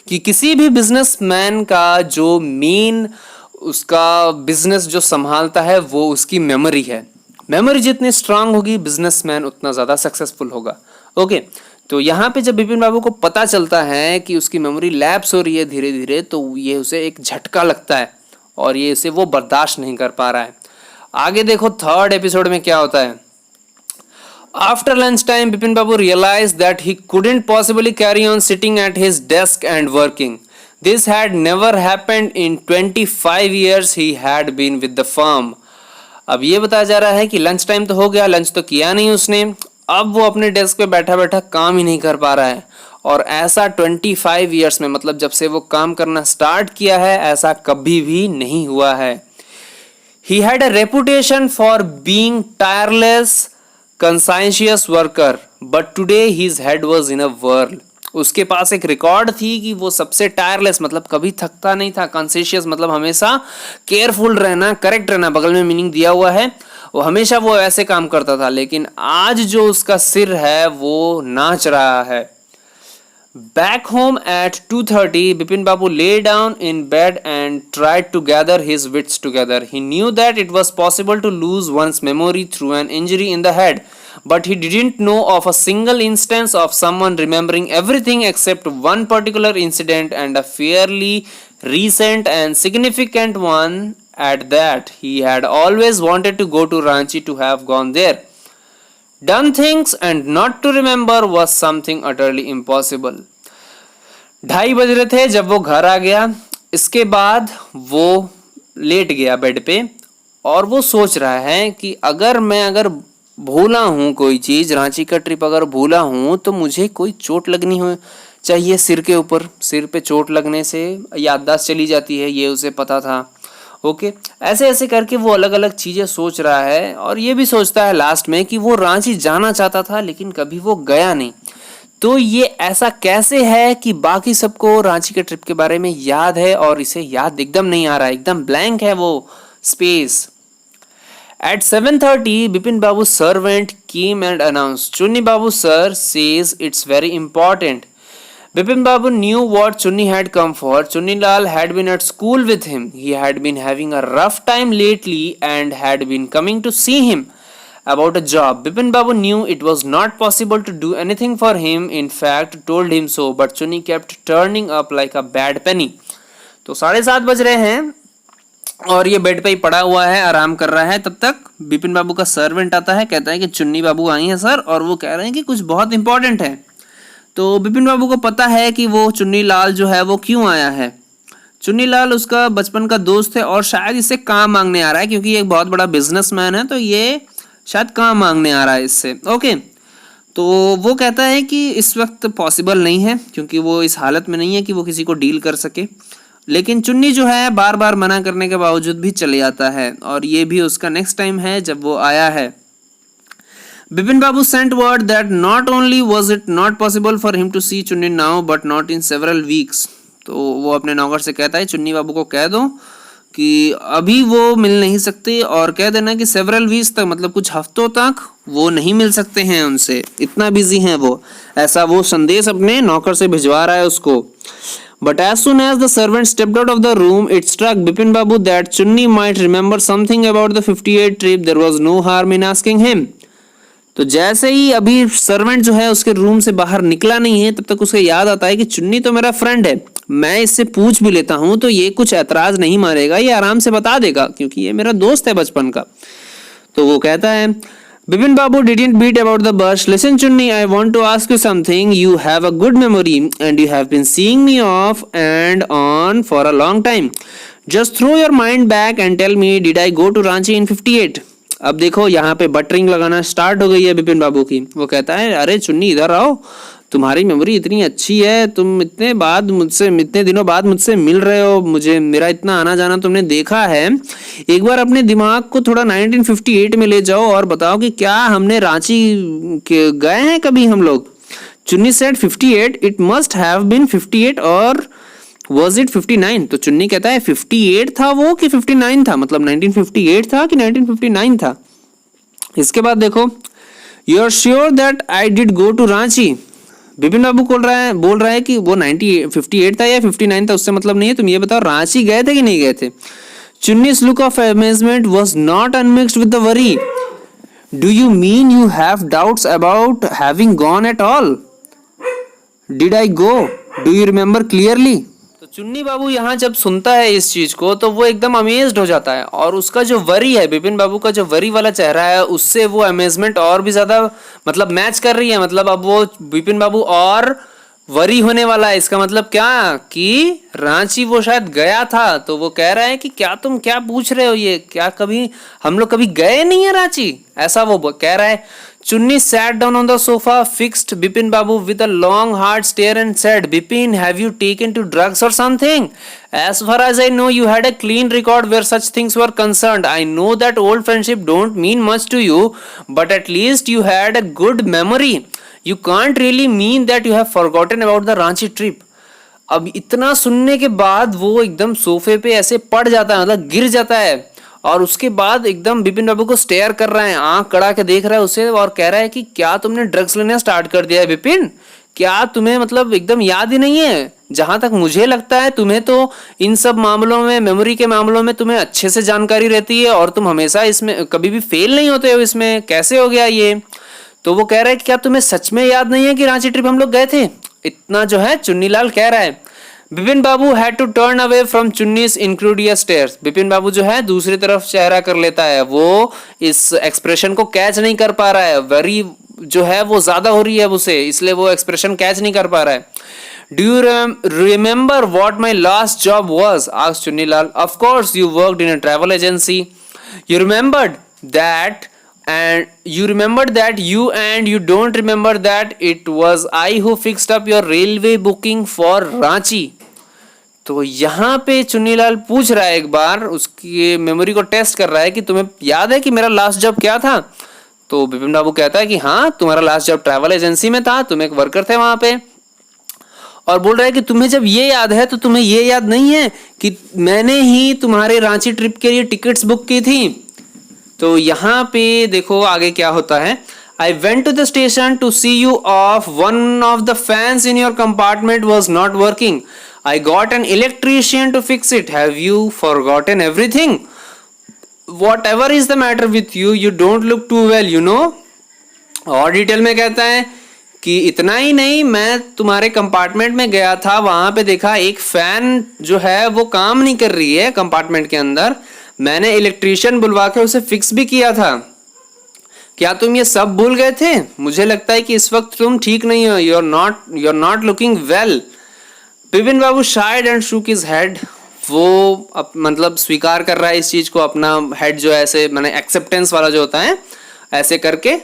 कि किसी भी बिजनेसमैन का जो मेन उसका बिजनेस जो संभालता है वो उसकी मेमोरी है। मेमोरी जितनी स्ट्रांग होगी बिजनेसमैन उतना ज़्यादा सक्सेसफुल होगा। ओके, तो यहाँ पे जब बिपिन बाबू को पता चलता है कि उसकी मेमोरी लैप्स हो रही है धीरे धीरे, तो ये उसे एक झटका लगता है और ये उसे वो बर्दाश्त नहीं कर पा रहा है। आगे देखो 3rd एपिसोड में क्या होता है। After lunchtime, Bipin Babu realized that he couldn't possibly carry on sitting at his desk and working. This had never happened in 25 years he had been with the firm. अब ये बताया जा रहा है कि लंच टाइम तो हो गया, लंच तो किया नहीं उसने, अब वो अपने डेस्क पे बैठा बैठा काम ही नहीं कर पा रहा है। और ऐसा 25 ईयर्स में, मतलब जब से वो काम करना स्टार्ट किया है, ऐसा कभी भी नहीं हुआ है। He had a reputation for being tireless, conscientious worker, but today his head was in a whirl. उसके पास एक रिकॉर्ड थी कि वो सबसे टायरलेस मतलब कभी थकता नहीं था, कॉन्शियस मतलब हमेशा केयरफुल रहना, करेक्ट रहना, बगल में मीनिंग दिया हुआ है, वो हमेशा वो ऐसे काम करता था, लेकिन आज जो उसका सिर है वो नाच रहा है। Back home at 2:30, Bipin Babu lay down in bed and tried to gather his wits together. He knew that it was possible to lose one's memory through an injury in the head, but he didn't know of a single instance of someone remembering everything except one particular incident, and a fairly recent and significant one at that. He had always wanted to go to Ranchi, to have gone there. Done things and not to remember was something utterly impossible. 2:30 बज रहे थे जब वो घर आ गया। इसके बाद वो लेट गया बेड पे और वो सोच रहा है कि अगर भूला हूँ कोई चीज़, रांची का ट्रिप अगर भूला हूँ तो मुझे कोई चोट लगनी हो चाहिए सिर के ऊपर। सिर पे चोट लगने से याददाश्त चली जाती है, ये उसे पता था। ओके, ऐसे ऐसे करके वो अलग अलग चीज़ें सोच रहा है और ये भी सोचता है लास्ट में कि वो रांची जाना चाहता था लेकिन कभी वो गया नहीं। तो ये ऐसा कैसे है कि बाकी सबको रांची के ट्रिप के बारे में याद है और इसे याद एकदम नहीं आ रहा है, एकदम ब्लैंक है वो space. At 7:30, Bipin Babu's servant came and announced, "Chunni Babu sir says it's very important." Bipin Babu knew what Chunni had come for. Chunni Lal had been at school with him. He had been having a rough time lately and had been coming to see him about a job. Bipin Babu knew it was not possible to do anything for him, in fact told him so, but Chunni kept turning up like a bad penny. तो 7:30 बज रहे हैं और ये bed पे ही पड़ा हुआ है, आराम कर रहा है। तब तक बिपिन बाबू का सर्वेंट आता है, कहता है कि चुन्नी बाबू आई हैं सर, और वो कह रहे हैं कि कुछ बहुत इंपॉर्टेंट है। तो बिपिन बाबू को पता है कि वो चुन्नी लाल जो है वो क्यों आया है। चुन्नी लाल उसका बचपन का दोस्त है और शायद इससे काम मांगने आ रहा है, क्योंकि एक बहुत बड़ा बिजनेसमैन है, तो ये शायद काम मांगने आ रहा है इससे। ओके, तो वो कहता है कि इस वक्त पॉसिबल नहीं है, क्योंकि वो इस हालत में नहीं है कि वो किसी को डील कर सके। लेकिन चुन्नी जो है बार बार मना करने के बावजूद भी चले जाता है, और ये भी उसका नेक्स्ट टाइम है जब वो आया है। Bipin Babu sent word that not only was it not possible for him to see Chunni now, but not in several weeks. तो वो अपने नौकर से कहता है चुन्नी बाबू को कह दो कि अभी वो मिल नहीं सकते, और कह देना कि several weeks तक, मतलब कुछ हफ्तों तक वो नहीं मिल सकते हैं उनसे, इतना बिजी हैं वो। ऐसा वो संदेश अपने नौकर से भिजवा रहा है उसको। But as soon as the servant stepped out of the room, it struck Bipin Babu that Chunni might remember something about the 58 trip. There was no harm in asking him. तो जैसे ही अभी सर्वेंट जो है उसके room से बाहर निकला नहीं है, तब तक उसे याद आता है कि चुन्नी तो मेरा फ्रेंड है, मैं इससे पूछ भी लेता हूं तो ये कुछ ऐतराज नहीं मारेगा, ये आराम से बता देगा, क्योंकि ये मेरा दोस्त है बचपन का। तो वो कहता है, Bipin Babu didn't beat about the bush. Listen, Chunni, I want to ask you something. You have a good memory and you have been seeing me off and on for a long time. Just throw your mind back and tell me, did I go to Ranchi in 58? अब देखो यहाँ पे buttering लगाना start हो गई है बिपिन बाबू की। वो कहता है, अरे चुन्नी इधर आओ, तुम्हारी मेमोरी इतनी अच्छी है, तुम इतने दिनों बाद मुझसे मिल रहे हो, मुझे मेरा इतना आना जाना तुमने देखा है, एक बार अपने दिमाग को थोड़ा 1958 में ले जाओ और बताओ कि क्या हमने रांची गए हैं कभी हम लोग। Chunni said 58, it must have been 58 और was it 59? तो चुन्नी कहता है 58 था वो कि 59 था, मतलब 1958 था कि 1959 था। इसके बाद देखो, you are sure that I did go to Ranchi? Bipin बाबू बोल रहा है कि वो 58 था या 59 था, उससे मतलब नहीं है, तुम ये बताओ रांची गए थे कि नहीं गए थे। Chunni's look of amazement was not unmixed with the worry. Do you mean you have doubts about having gone at all? Did I go? Do you remember clearly? तो चुन्नी बाबू यहाँ जब सुनता है इस चीज को तो वो एकदम अमेज्ड हो जाता है, और उसका जो वरी है, बिपिन बाबू का जो वरी वाला चेहरा है, उससे वो अमेजमेंट और भी ज्यादा मतलब मैच कर रही है। मतलब अब वो बिपिन बाबू और वरी होने वाला है। इसका मतलब क्या कि रांची वो शायद गया था। तो वो कह रहा है कि क्या तुम क्या पूछ रहे हो, ये क्या कभी हम लोग कभी गए नहीं है रांची, ऐसा वो कह रहा है। Chunni sat down on the sofa, fixed Bipin Babu with a long hard stare and said, Bipin, have you taken to drugs or something? As far as I know, you had a clean record where such things were concerned. I know that old friendship don't mean much to you, but at least you had a good memory. You can't really mean that you have forgotten about the Ranchi trip. अब इतना सुनने के बाद वो एकदम सोफे पे ऐसे पड़ जाता है, मतलब गिर जाता है, और उसके बाद एकदम बिपिन बाबू को स्टेयर कर रहा है, आंख कड़ा के देख रहा है उसे और कह रहा है कि क्या तुमने ड्रग्स लेना स्टार्ट कर दिया है बिपिन? क्या तुम्हें मतलब एकदम याद ही नहीं है? जहां तक मुझे लगता है तुम्हें तो इन सब मामलों में, मेमोरी के मामलों में तुम्हें अच्छे से जानकारी रहती है और तुम हमेशा इसमें कभी भी फेल नहीं होते हो, इसमें कैसे हो गया ये? तो वो कह रहा है कि क्या तुम्हें सच में याद नहीं है कि रांची ट्रिप हम लोग गए थे? इतना जो है चुन्नीलाल कह रहा है। Bipin Babu had to turn away from Chunni's incredulous stares. Bipin Babu जो है दूसरी तरफ चेहरा कर लेता है, वो इस एक्सप्रेशन को कैच नहीं कर पा रहा है, वेरी जो है वो ज्यादा हो रही है उसे, इसलिए वो एक्सप्रेशन कैच नहीं कर पा रहा है। Do you remember what my last job was? Asked Chunnilal. Of course you worked in a travel agency. You remembered that and you don't remember that it was I who fixed up your railway booking for Ranchi. तो यहाँ पे चुन्नीलाल पूछ रहा है, एक बार उसकी memory को test कर रहा है कि तुम्हें याद है कि मेरा लास्ट जॉब क्या था? तो बिपिन बाबू कहता है कि हाँ, तुम्हारा लास्ट जॉब ट्रैवल एजेंसी में था, तुम एक वर्कर थे वहां पे। और बोल रहा है कि तुम्हें जब ये याद है तो तुम्हें ये याद नहीं है कि मैंने ही तुम्हारे रांची ट्रिप के लिए टिकट्स बुक की थी। तो यहाँ पे देखो आगे क्या होता है। I went to the station to see you off. One of the fans in your compartment was not working. I got an electrician to fix it. Have you forgotten everything? Whatever is the matter with you, you don't look too well, you know. और detail में कहता है कि इतना ही नहीं, मैं तुम्हारे compartment में गया था, वहां पे देखा एक फैन जो है वो काम नहीं कर रही है कंपार्टमेंट के अंदर, मैंने इलेक्ट्रीशियन बुलवा के उसे फिक्स भी किया था। क्या तुम ये सब भूल गए थे? मुझे लगता है कि इस वक्त तुम ठीक नहीं हो, you are not looking well. Bipin Babu शायद एंड शूक हिज हेड। वो मतलब स्वीकार कर रहा है इस चीज को, अपना हेड जो है ऐसे मैंने एक्सेप्टेंस वाला जो होता है ऐसे करके।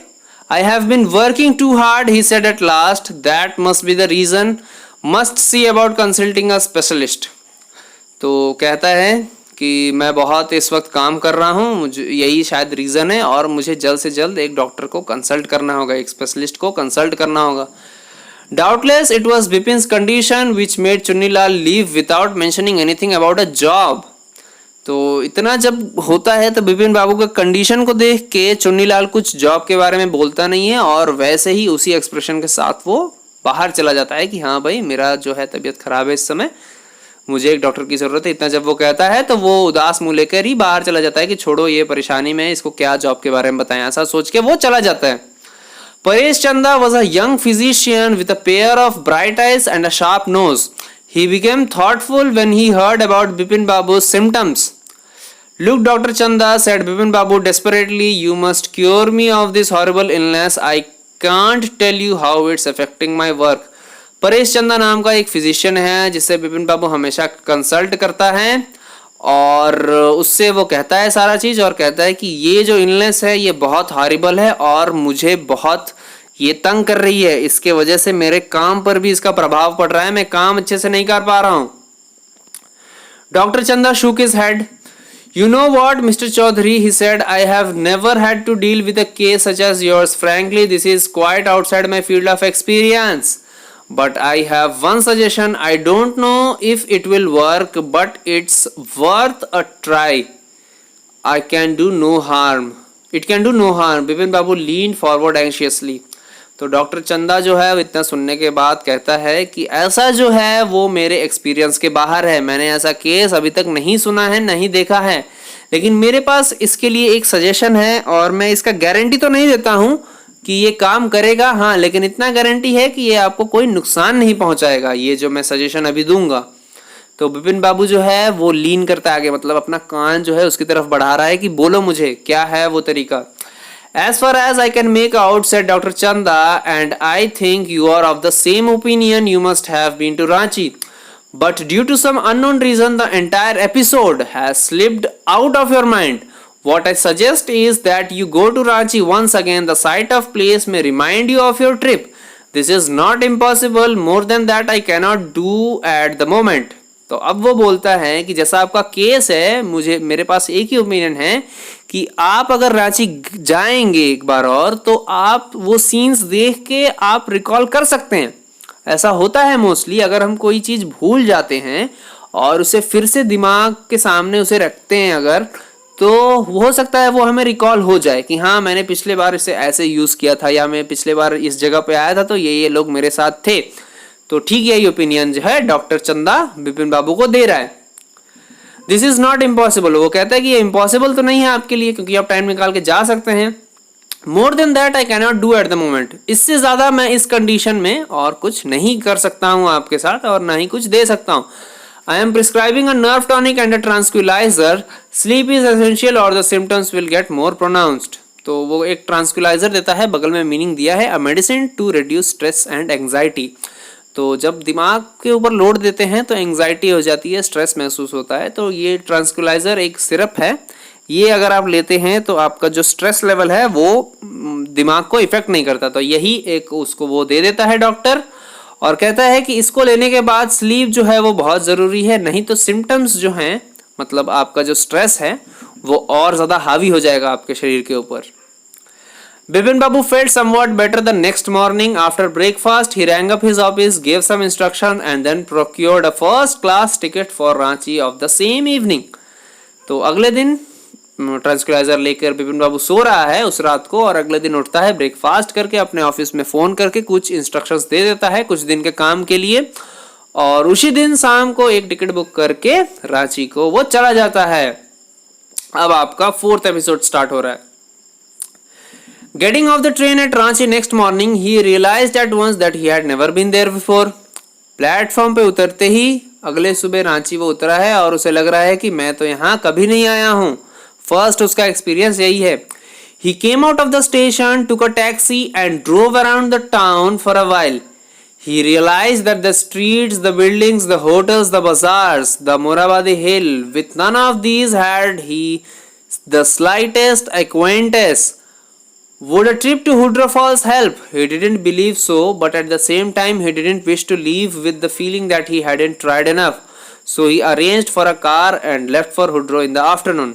I have been working too hard, he said at last, that must be the reason, must see about consulting a specialist. तो कहता है कि मैं बहुत इस वक्त काम कर रहा हूँ, मुझे यही शायद रीज़न है और मुझे जल्द से जल्द एक डॉक्टर को कंसल्ट करना होगा, एक स्पेशलिस्ट को कंसल्ट करना होगा। Doubtless it was Bipin's condition which made Chunnilal leave without mentioning anything about a job. तो इतना जब होता है तो बिपिन बाबू का कंडीशन को देख के चुन्नीलाल कुछ जॉब के बारे में बोलता नहीं है और वैसे ही उसी एक्सप्रेशन के साथ वो बाहर चला जाता है कि हाँ भाई मेरा जो है तबीयत खराब है इस समय, मुझे एक डॉक्टर की जरूरत है। इतना जब वो कहता है तो वो उदास मुंह लेकर ही बाहर चला जाता है कि छोड़ो ये परेशानी में, इसको क्या जॉब के बारे में बताएं, ऐसा सोच के वो चला जाता है। परेश चंदा was a young physician with a pair of bright eyes and a sharp nose. He became thoughtful when he heard about Bipin Babu's symptoms. Look, Dr. Chanda, said Bipin Babu desperately, you must cure me of this horrible illness. I can't tell you how it's affecting my work. Paresh चंदा नाम का एक physician है जिससे बिपिन बाबू हमेशा consult करता है और उससे वो कहता है सारा चीज़ और कहता है कि ये जो इलनेस है ये बहुत हॉरिबल है और मुझे बहुत ये तंग कर रही है, इसके वजह से मेरे काम पर भी इसका प्रभाव पड़ रहा है, मैं काम अच्छे से नहीं कर पा रहा हूँ। डॉक्टर चंदा shook his head. You know what, Mr. Chaudhary, he said, I have never had to deal with a case such as yours. Frankly, this is quite outside my field of experience. But I have one suggestion. I don't know if it will work, but it's worth a try. I can do no harm. It can do no harm. Bipin Babu leaned forward anxiously. तो doctor चंदा जो है इतना सुनने के बाद कहता है कि ऐसा जो है वो मेरे एक्सपीरियंस के बाहर है, मैंने ऐसा केस अभी तक नहीं सुना है, नहीं देखा है, लेकिन मेरे पास इसके लिए एक सजेशन है और मैं इसका गारंटी तो नहीं देता हूँ कि ये काम करेगा, हाँ, लेकिन इतना गारंटी है कि ये आपको कोई नुकसान नहीं पहुंचाएगा, ये जो मैं सजेशन अभी दूंगा। तो बिपिन बाबू जो है वो लीन करता है आगे, मतलब अपना कान जो है उसकी तरफ बढ़ा रहा है कि बोलो मुझे क्या है वो तरीका। As far as I can make out, said Dr. Chanda, and I think you are of the same opinion, you must have been to Ranchi. But due to some unknown reason, the entire episode has slipped out of your mind. What I suggest is that you go to Ranchi once again. The sight of place may remind you of your trip. This is not impossible. More than that I cannot do at the moment. तो अब वो बोलता है कि जैसा आपका case है, मेरे पास एक ही ओपिनियन है कि आप अगर रांची जाएंगे एक बार और, तो आप वो सीन्स देख के आप रिकॉल कर सकते हैं। ऐसा होता है मोस्टली, अगर हम कोई चीज़ भूल जाते हैं और उसे फिर से दिमाग के सामने उसे रखते हैं अगर, तो हो सकता है वो हमें रिकॉल हो जाए कि हाँ मैंने पिछले बार इसे ऐसे यूज़ किया था, या मैं पिछले बार इस जगह पे आया था तो ये लोग मेरे साथ थे। तो ठीक यही ओपिनियन जो है डॉक्टर चंदा बिपिन बाबू को दे रहा है। दिस इज नॉट इम्पॉसिबल, वो कहता है कि ये इम्पॉसिबल तो नहीं है आपके लिए, क्योंकि आप टाइम निकाल के जा सकते हैं। More than that I cannot do at the moment, इससे ज्यादा मैं इस कंडीशन में और कुछ नहीं कर सकता हूँ आपके साथ, और ना ही कुछ दे सकता हूँ। I am prescribing a nerve tonic and a tranquilizer. Sleep is essential or the symptoms will get more pronounced. तो वो एक ट्रांसक्विलाइजर देता है, बगल में मीनिंग दिया है, a medicine to reduce stress and anxiety. तो जब दिमाग के ऊपर लोड देते हैं तो एंग्जाइटी हो जाती है, स्ट्रेस महसूस होता है। तो ये ट्रांसक्विलाइजर एक सिरप है, ये अगर आप लेते हैं तो आपका जो स्ट्रेस लेवल है वो दिमाग को इफेक्ट नहीं करता। तो यही एक उसको वो दे देता है डॉक्टर, और कहता है कि इसको लेने के बाद स्लीप जो है वो बहुत ज़रूरी है, नहीं तो सिम्टम्स जो हैं, मतलब आपका जो स्ट्रेस है वो और ज़्यादा हावी हो जाएगा आपके शरीर के ऊपर। Bipin Babu felt somewhat better the next morning. After breakfast, he rang up his office, gave some instruction, and then procured a first-class ticket for Ranchi of the same evening. तो अगले दिन ट्रांसक्विलाइजर लेकर बिपिन बाबू सो रहा है उस रात को, और अगले दिन उठता है ब्रेकफास्ट करके, अपने ऑफिस में फ़ोन करके कुछ इंस्ट्रक्शंस दे देता है कुछ दिन के काम के लिए, और उसी दिन शाम को एक टिकट बुक करके रांची को वो चला जाता है। अब आपका 4th एपिसोड स्टार्ट हो रहा है। Getting off the train at Ranchi next morning, he realized at once that he had never been there before. Platform पे उतरते ही अगले सुबह रांची वो उतरा है और उसे लग रहा है कि मैं तो यहाँ कभी नहीं आया हूँ। फर्स्ट उसका एक्सपीरियंस यही है। He came out of the station, took a taxi and drove around the town for a while. He realized that the streets, the buildings, the hotels, the bazaars, the Morabadi Hill, with none of these had he the slightest acquaintance. Would a trip to Hudra Falls help? He didn't believe so, but at the same time he didn't wish to leave with the feeling that he hadn't tried enough. So he arranged for a car and left for Hudro in the afternoon.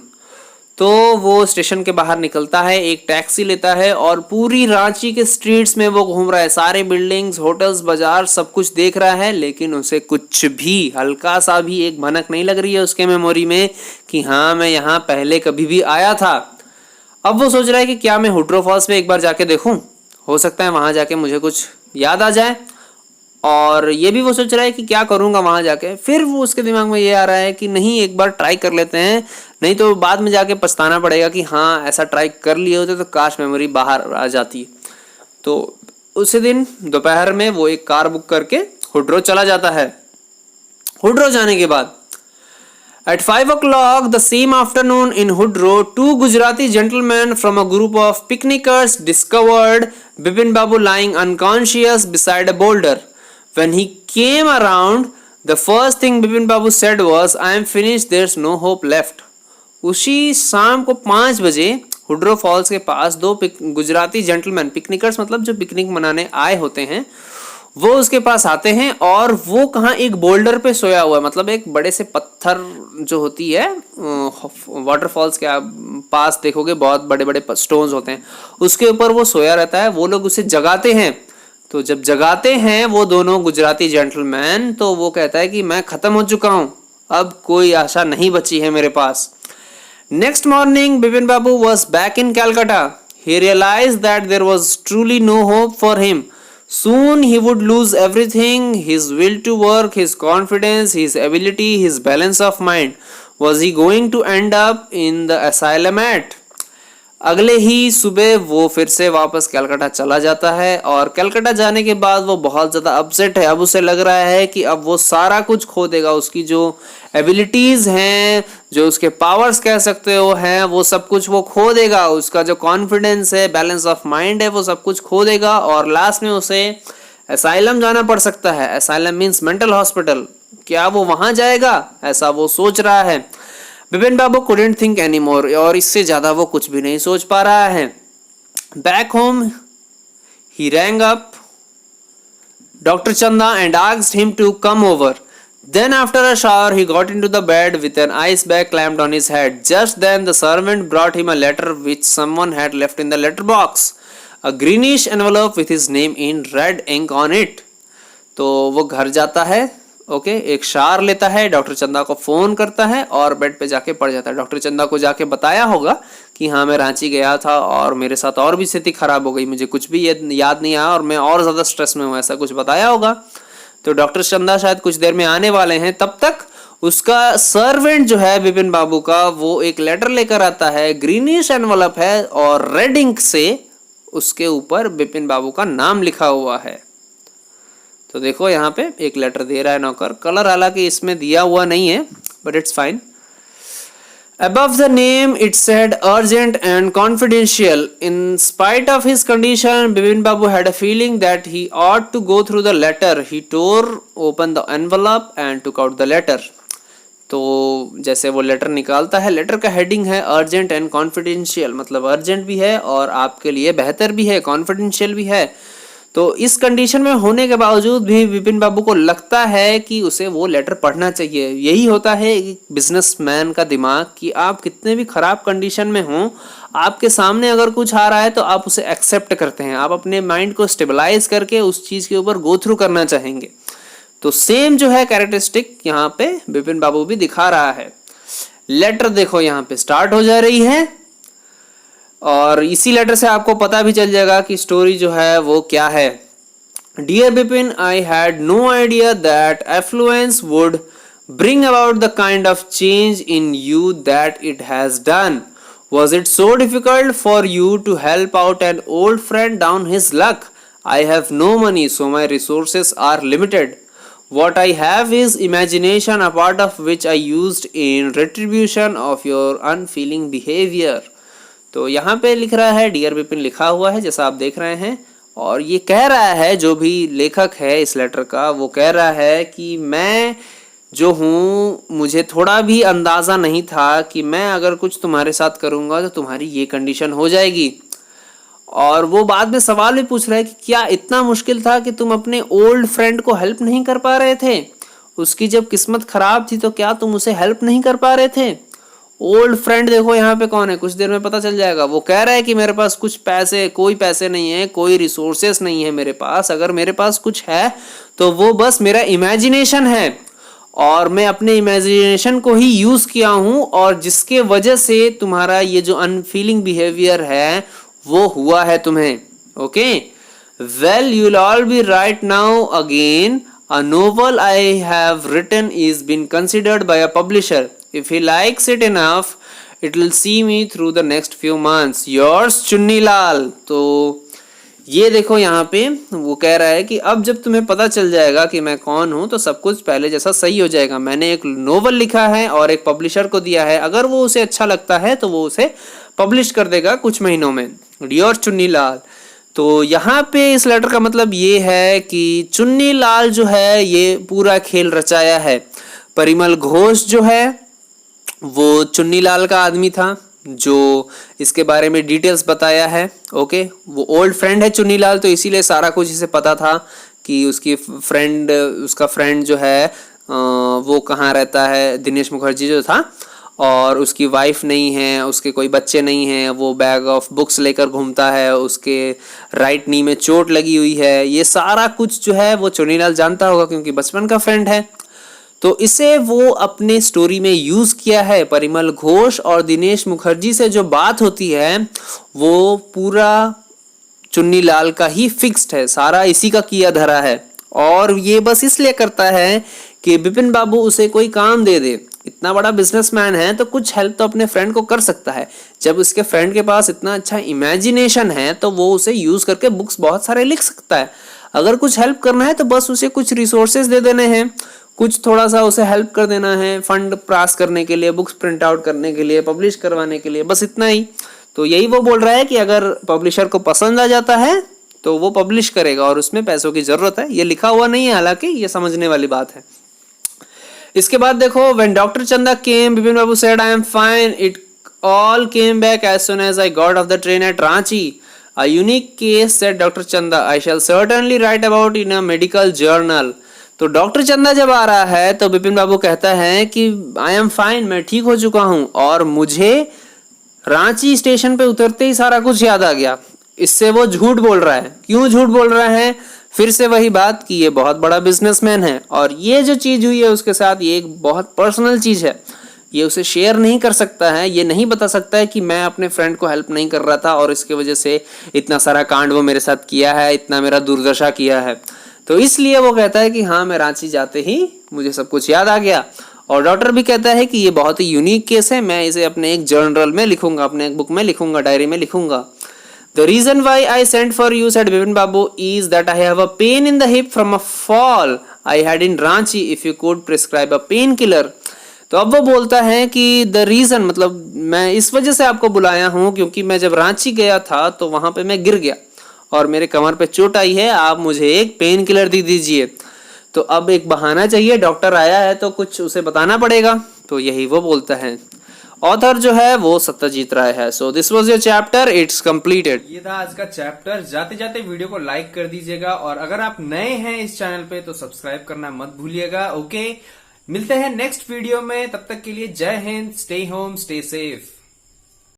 तो वो station के बाहर निकलता है, एक taxi लेता है और पूरी रांची के स्ट्रीट्स में वो घूम रहा है, सारे बिल्डिंग्स, होटल्स, बाजार सब कुछ देख रहा है, लेकिन उसे कुछ भी हल्का सा भी एक भनक नहीं लग रही है उसके मेमोरी में कि हाँ मैं यहाँ पहले कभी भी आया था। अब वो सोच रहा है कि क्या मैं हुड्रो फॉल्स में एक बार जाके देखूं, हो सकता है वहां जाके मुझे कुछ याद आ जाए, और ये भी वो सोच रहा है कि क्या करूंगा वहां जाके। फिर वो उसके दिमाग में ये आ रहा है कि नहीं एक बार ट्राई कर लेते हैं, नहीं तो बाद में जाके पछताना पड़ेगा कि हाँ ऐसा ट्राई कर लिए होते तो काश मेमोरी बाहर आ जाती। तो उसी दिन दोपहर में वो एक कार बुक करके हुड्रो चला जाता है। हुड्रो जाने के बाद at 5 o'clock the same afternoon in Hudro, 2 Gujarati gentlemen from a group of picnickers discovered Bipin Babu lying unconscious beside a boulder. When he came around, the first thing Bipin Babu said was, I am finished, there's no hope left. उसी शाम को 5 बजे हुड्रो false के पास 2 Gujarati gentleman, पिकनिकर्स मतलब जो picnic मनाने आए होते हैं, वो उसके पास आते हैं, और वो कहाँ एक बोल्डर पे सोया हुआ है, मतलब एक बड़े से पत्थर जो होती है वाटरफॉल्स के पास देखोगे बहुत बड़े बड़े स्टोन्स होते हैं, उसके ऊपर वो सोया रहता है। वो लोग उसे जगाते हैं। तो जब जगाते हैं वो दोनों गुजराती जेंटलमैन, तो वो कहता है कि मैं खत्म हो चुका हूँ, अब कोई आशा नहीं बची है मेरे पास। Next morning Bipin Babu was back in Calcutta. He realised that there was truly no hope for him. Soon he would lose everything, his will to work, his confidence, his ability, his balance of mind. Was he going to end up in the asylum at? अगले ही सुबह वो फिर से वापस कलकत्ता चला जाता है, और कलकत्ता जाने के बाद वो बहुत ज़्यादा अपसेट है। अब उसे लग रहा है कि अब वो सारा कुछ खो देगा, उसकी जो एबिलिटीज़ हैं, जो उसके पावर्स कह सकते हो हैं, वो सब कुछ वो खो देगा। उसका जो कॉन्फिडेंस है, बैलेंस ऑफ माइंड है, वो सब कुछ खो देगा, और लास्ट में उसे असाइलम जाना पड़ सकता है। Asylum means mental hospital. क्या वो वहाँ जाएगा, ऐसा वो सोच रहा है। बिपिन बाबू couldn't think anymore, और इससे ज्यादा वो कुछ भी नहीं सोच पा रहा है. Back home, he rang up Dr. Chanda and asked him to come over. Then after a shower he got into the bed with an ice bag clamped on his head. Just then the servant brought him a letter which someone had left in the letter box. A greenish envelope with his name in red ink on it. तो वो घर जाता है, okay, एक shower लेता है, doctor चंदा को फोन करता है और बेड पे जाके पड़ जाता है. डॉक्टर चंदा को जाके बताया होगा कि हाँ मैं रांची गया था और मेरे साथ और भी स्थिति खराब हो गई, मुझे कुछ भी याद नहीं आया और मैं और ज्यादा स्ट्रेस में हूँ, ऐसा कुछ बताया होगा. तो डॉक्टर चंदा शायद कुछ देर में आने वाले हैं. तब तक उसका सर्वेंट जो है बिपिन बाबू का, वो एक लेटर लेकर आता है. ग्रीनिश एनवलप है और रेड इंक से उसके ऊपर बिपिन बाबू का नाम लिखा हुआ है. तो देखो यहाँ पे एक लेटर दे रहा है नौकर. कलर हालांकि इसमें दिया हुआ नहीं है, but it's fine. Above the name it said urgent and confidential. In spite of his condition, Bipin Babu had a feeling that he ought to go through the letter. He tore open the envelope and took out the letter. तो जैसे वो letter निकालता है, letter का heading है urgent and confidential, मतलब urgent भी है और आपके लिए बेहतर भी है, कॉन्फिडेंशियल भी है. तो इस कंडीशन में होने के बावजूद भी विपिन बाबू को लगता है कि उसे वो लेटर पढ़ना चाहिए. यही होता है बिजनेसमैन का दिमाग कि आप कितने भी खराब कंडीशन में हों, आपके सामने अगर कुछ आ रहा है तो आप उसे एक्सेप्ट करते हैं, आप अपने माइंड को स्टेबलाइज करके उस चीज के ऊपर गो थ्रू करना चाहेंगे. तो सेम जो है कैरेक्टरिस्टिक यहाँ पे विपिन बाबू भी दिखा रहा है. लेटर देखो यहाँ पे स्टार्ट हो जा रही है और इसी लेटर से आपको पता भी चल जाएगा कि स्टोरी जो है वो क्या है. Dear Bipin, I had no idea that affluence would bring about the kind of change in you that it has done. Was it so difficult for you to help out an old friend down his luck? I have no money, so my resources are limited. What I have is imagination, a part of which I used in retribution of your unfeeling behavior. तो यहाँ पे लिख रहा है dear Bipin लिखा हुआ है जैसा आप देख रहे हैं, और ये कह रहा है जो भी लेखक है इस लेटर का, वो कह रहा है कि मैं जो हूँ, मुझे थोड़ा भी अंदाज़ा नहीं था कि मैं अगर कुछ तुम्हारे साथ करूँगा तो तुम्हारी ये कंडीशन हो जाएगी. और वो बाद में सवाल भी पूछ रहा है कि क्या इतना मुश्किल था कि तुम अपने ओल्ड फ्रेंड को हेल्प नहीं कर पा रहे थे? उसकी जब किस्मत खराब थी तो क्या तुम उसे हेल्प नहीं कर पा रहे थे? ओल्ड फ्रेंड देखो यहाँ पे कौन है, कुछ देर में पता चल जाएगा. वो कह रहा है कि मेरे पास कुछ पैसे, कोई पैसे नहीं है, कोई रिसोर्सेस नहीं है मेरे पास. अगर मेरे पास कुछ है तो वो बस मेरा इमेजिनेशन है और मैं अपने इमेजिनेशन को ही यूज किया हूँ, और जिसके वजह से तुम्हारा ये जो अनफीलिंग बिहेवियर है वो हुआ है तुम्हें. Okay, well you will all B right now again. A novel I have written is been considered by a publisher. If he likes it enough, it will see me through the next few months. Yours, Chunni Lal. तो ये देखो यहाँ पे वो कह रहा है कि अब जब तुम्हें पता चल जाएगा कि मैं कौन हूँ तो सब कुछ पहले जैसा सही हो जाएगा. मैंने एक नोवेल लिखा है और एक पब्लिशर को दिया है, अगर वो उसे अच्छा लगता है तो वो उसे पब्लिश कर देगा कुछ महीनों में. डियर चुन्नी लाल. तो यहाँ पे इस लेटर का मतलब ये है कि चुन्नी लाल जो है ये पूरा खेल रचाया है. परिमल घोष जो है वो चुन्नी लाल का आदमी था जो इसके बारे में डिटेल्स बताया है. ओके, वो ओल्ड फ्रेंड है चुन्नी लाल, तो इसीलिए सारा कुछ इसे पता था कि उसका फ्रेंड जो है वो कहाँ रहता है, दिनेश मुखर्जी जो था, और उसकी वाइफ नहीं है, उसके कोई बच्चे नहीं हैं, वो बैग ऑफ बुक्स लेकर घूमता है, उसके राइट नी में चोट लगी हुई है. ये सारा कुछ जो है वो चुन्नीलाल जानता होगा क्योंकि बचपन का फ्रेंड है. तो इसे वो अपने स्टोरी में यूज किया है. परिमल घोष और दिनेश मुखर्जी से जो बात होती है वो पूरा चुन्नीलाल का ही फिक्स्ड है, सारा इसी का किया धरा है. और ये बस इसलिए करता है कि बिपिन बाबू उसे कोई काम दे दे. इतना बड़ा बिजनेसमैन है तो कुछ हेल्प तो अपने फ्रेंड को कर सकता है. जब उसके फ्रेंड के पास इतना अच्छा इमेजिनेशन है तो वो उसे यूज करके बुक्स बहुत सारे लिख सकता है. अगर कुछ हेल्प करना है तो बस उसे कुछ रिसोर्सेज दे देने हैं, कुछ थोड़ा सा उसे हेल्प कर देना है, फंड पास करने के लिए, बुक्स प्रिंट आउट करने के लिए, पब्लिश करवाने के लिए, बस इतना ही. तो यही वो बोल रहा है कि अगर पब्लिशर को पसंद आ जाता है तो वो पब्लिश करेगा और उसमें पैसों की जरूरत है. ये लिखा हुआ नहीं है, हालांकि ये समझने वाली बात है. इसके बाद देखो, when doctor Chanda came, Bipin Babu said I am fine, it all came back as soon as I got off the train at Ranchi. A unique case, said Dr. Chanda. I shall certainly write about in a medical journal. तो doctor चंदा जब आ रहा है तो बिपिन बाबू कहता है कि आई am fine, मैं ठीक हो चुका हूं, और मुझे रांची स्टेशन पे उतरते ही सारा कुछ याद आ गया। इससे वो झूठ बोल रहा है। क्यों झूठ बोल रहा है? फिर से वही बात कि ये बहुत बड़ा बिजनेसमैन है और ये जो चीज हुई है उसके साथ, ये एक बहुत पर्सनल चीज है, ये उसे शेयर नहीं कर सकता है, ये नहीं बता सकता है कि मैं अपने फ्रेंड को हेल्प नहीं कर रहा था और इसके वजह से इतना सारा कांड वो मेरे साथ किया है, इतना मेरा दुर्दशा किया है। तो इसलिए वो कहता है कि हाँ, मैं रांची जाते ही मुझे सब कुछ याद आ गया। और डॉक्टर भी कहता है कि ये बहुत ही यूनिक केस है, मैं इसे अपने एक जर्नल में लिखूंगा, अपने एक बुक में लिखूंगा, डायरी में लिखूंगा। The reason why I sent for you, said Bipin Babu, is that I have a pain in the hip from a fall I had in Ranchi. If you could prescribe a painkiller. तो अब वो बोलता है कि the reason, मतलब मैं इस वजह से आपको बुलाया हूँ क्योंकि मैं जब रांची गया था तो वहां पे मैं गिर गया और मेरे कमर पे चोट आई है, आप मुझे एक पेन किलर दे दीजिए। तो अब एक बहाना चाहिए, डॉक्टर आया है तो कुछ उसे बताना पड़ेगा, तो यही वो बोलता है। ऑथर जो है वो सत्यजीत राय है। So this was your chapter, it's completed. ये था आज का चैप्टर। जाते जाते वीडियो को लाइक कर दीजिएगा और अगर आप नए हैं इस चैनल पे तो सब्सक्राइब करना मत भूलिएगा। ओके, मिलते हैं नेक्स्ट वीडियो में, तब तक के लिए जय Hind, stay home, stay safe.